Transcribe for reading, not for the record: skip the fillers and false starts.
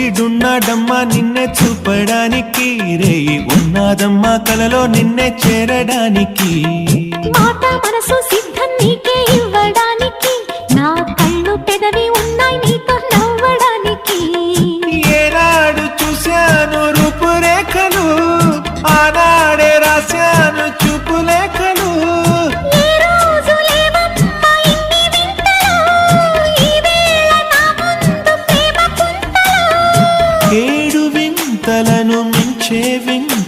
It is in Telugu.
సూర్యుడున్నాడమ్మా నిన్నే చూపడానికి, రేయి ఉన్నాదమ్మా కలలో నిన్నే చేరడానికి. మాట మనసు సిద్ధం నీకే ఇవ్వడానికి, నా కళ్ళు పెదవి ఉన్నాయి నీతో నవ్వడానికి. ఏనాడు చూశాను రూపురేఖలు, ఆనాడే రాశాను చూపులేఖలు. ఏ రోజు లేవమ్మా ఇన్ని వింతలు, ఈ వేళ నా ముందు ప్రేమ పుంతలు. ఏడు వింతలను మించే వింత